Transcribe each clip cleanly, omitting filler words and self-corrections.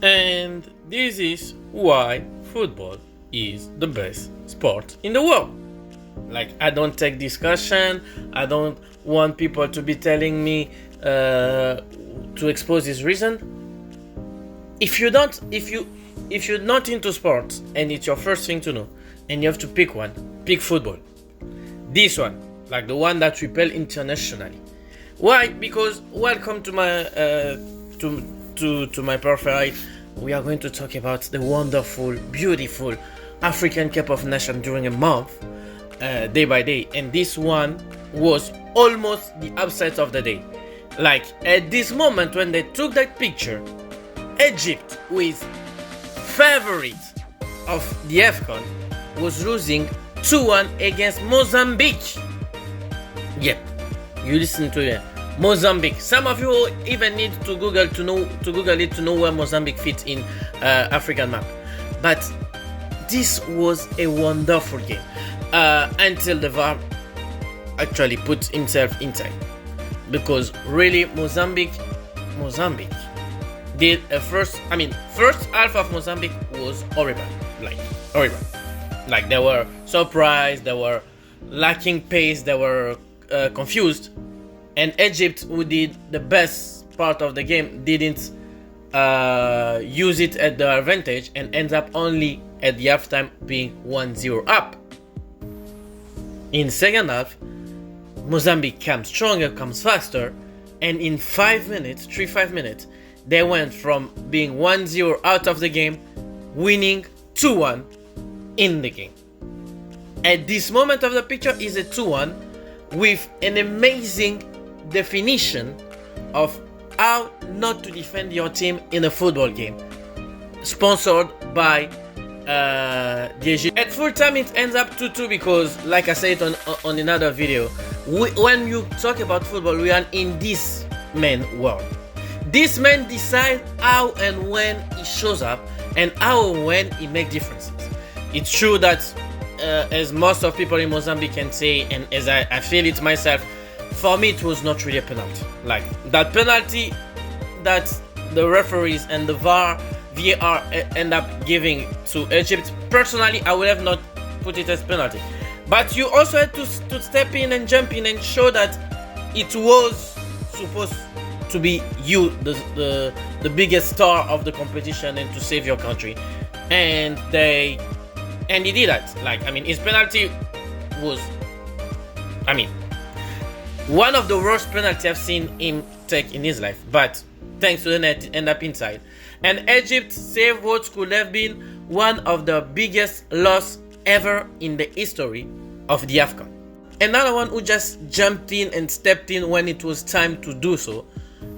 And this is why football is the best sport in the world. Like, I don't take discussion. I don't want people to be telling me to expose this reason. If you're not into sports and it's your first thing to know, and you have to pick one, pick football. This one, like the one that we play internationally. Why? Because welcome to my to my profile. We are going to talk about the wonderful, beautiful African Cup of Nations during a month, day by day, and this one was almost the upset of the day. Like at this moment when they took that picture, Egypt, who is favorite of the AFCON, was losing 2-1 against Mozambique. Yep, you listen to it. Mozambique. Some of you even need to Google it to know where Mozambique fits in African map. But this was a wonderful game until the VAR actually put himself inside. Because really, Mozambique did a first half of Mozambique was horrible. Like they were surprised, they were lacking pace, they were confused. And Egypt, who did the best part of the game, didn't use it at their advantage and ends up only at the halftime being 1-0 up. In second half, Mozambique comes stronger, comes faster, and in 5 minutes, they went from being 1-0 out of the game, winning 2-1 in the game. At this moment of the picture is a 2-1 with an amazing definition of how not to defend your team in a football game, sponsored by the Egypt. At full time it ends up 2-2 because, like I said on another video, when you talk about football, we are in this man world. This man decides how and when he shows up and how and when he makes differences. It's true that as most of people in Mozambique can say, and as I feel it myself, for me it was not really a penalty. Like that penalty that the referees and the VAR end up giving to Egypt, personally I would have not put it as penalty. But you also had to step in and jump in and show that it was supposed to be you, the biggest star of the competition, and to save your country. And he did that. Like, I mean, his penalty was, one of the worst penalties I've seen him take in his life. But thanks to the net, it ended up inside. And Egypt saved what could have been one of the biggest loss ever in the history of the AFCON. Another one who just jumped in and stepped in when it was time to do so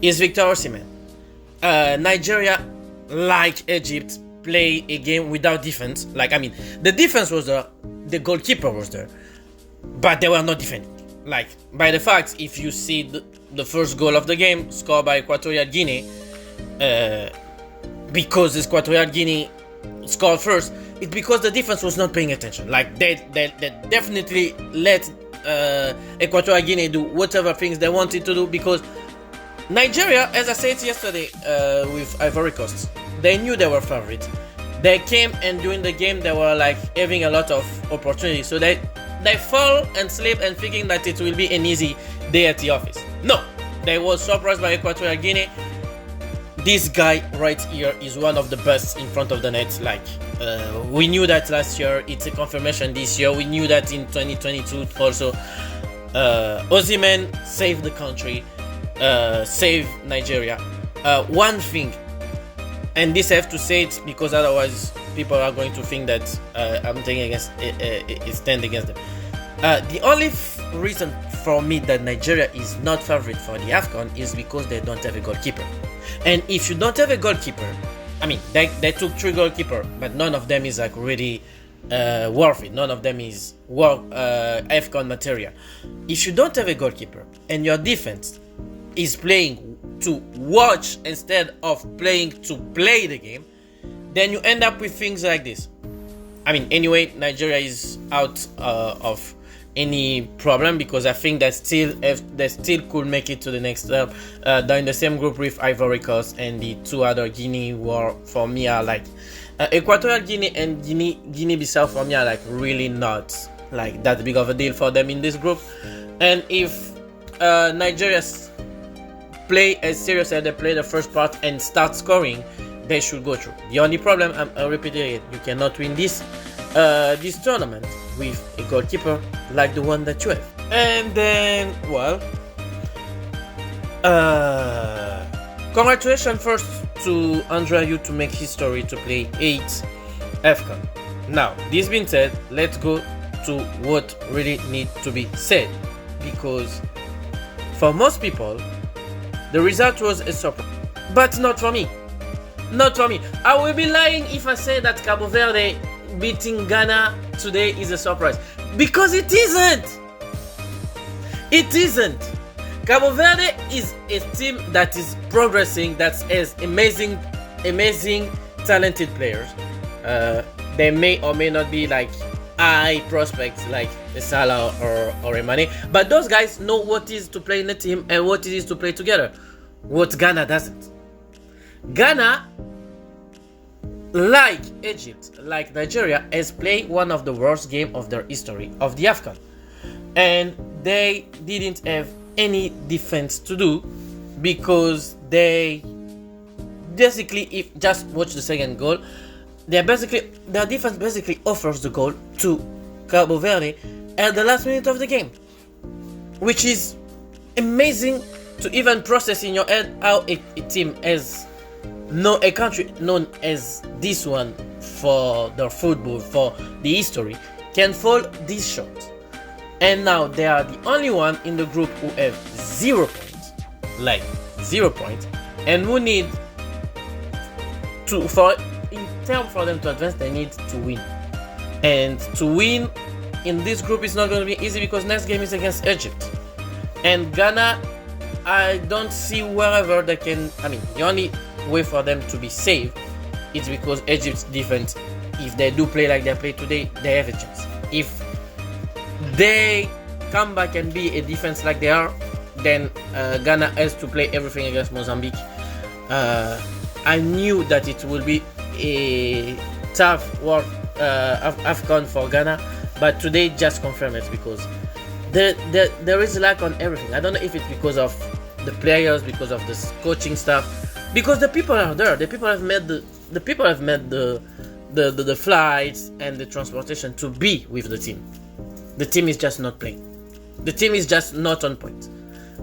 is Victor Osimhen. Nigeria, like Egypt, play a game without defense. The defense was there, the goalkeeper was there, but they were not defending. Like, by the fact, if you see the first goal of the game scored by Equatorial Guinea, because Equatorial Guinea scored first, it's because the defense was not paying attention. Like, they definitely let Equatorial Guinea do whatever things they wanted to do, because Nigeria, as I said yesterday with Ivory Coast, they knew they were favorites. They came, and during the game they were like having a lot of opportunities, so they fall and sleep and thinking that it will be an easy day at the office. No, they were surprised by Equatorial Guinea. This guy right here is one of the best in front of the net. Like, we knew that last year, it's a confirmation this year. We knew that in 2022 also. Osimhen saved the country, saved Nigeria. One thing, and this I have to say it because otherwise people are going to think that I'm taking stand against them. The only reason for me that Nigeria is not favorite for the AFCON is because they don't have a goalkeeper. And if you don't have a goalkeeper, they took 3 goalkeepers, but none of them is like really worth it. None of them is AFCON material. If you don't have a goalkeeper and your defense is playing to watch instead of playing to play the game, then you end up with things like this. Anyway, Nigeria is out of any problem, because I think they still could make it to the next step. They're in the same group with Ivory Coast and the two other Guinea, who are, for me, are like Equatorial Guinea and Guinea-Bissau, for me, are like really not like that big of a deal for them in this group. And if Nigeria play as serious as they play the first part and start scoring, they should go through. The only problem, I'm repeating it, you cannot win this tournament with a goalkeeper like the one that you have. And then, well, congratulations first to Andre Ayew to make history to play 8 AFCON. Now, this being said, let's go to what really needs to be said, because for most people, the result was a surprise, but not for me. Not for me. I will be lying if I say that Cabo Verde beating Ghana today is a surprise, because it isn't. It isn't. Cabo Verde is a team that is progressing, that has amazing, talented players. They may or may not be like high prospects like a Salah or a Mane, but those guys know what it is to play in a team and what it is to play together. What Ghana doesn't. Ghana, like Egypt, like Nigeria, has played one of the worst games of their history of the AFCON, and they didn't have any defense to do, because they basically, if just watch the second goal, their defense basically offers the goal to Cabo Verde at the last minute of the game, which is amazing to even process in your head how a team as a country known as this one for their football, for the history, can fall this short. And now they are the only one in the group who have 0 points, like 0 points, and who need to, for them to advance, they need to win. And to win in this group is not going to be easy, because next game is against Egypt. And Ghana, I don't see wherever they can. I mean, the only way for them to be safe is because Egypt's defense, if they do play like they play today, they have a chance. If they come back and be a defense like they are, then Ghana has to play everything against Mozambique. I knew that it will be a tough work AFCON for Ghana, but today just confirmed it, because there is lack on everything. I don't know if it's because of the players, because of the coaching staff, because the people are there. The people have made the flights and the transportation to be with the team. The team is just not playing. The team is just not on point,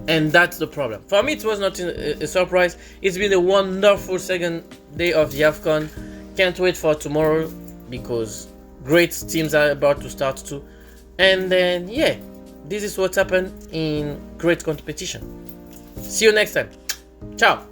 and that's the problem. For me, it was not a surprise. It's been a wonderful second day of the AFCON. Can't wait for tomorrow, because great teams are about to start too. And then, yeah, this is what happened in great competition. See you next time. Ciao.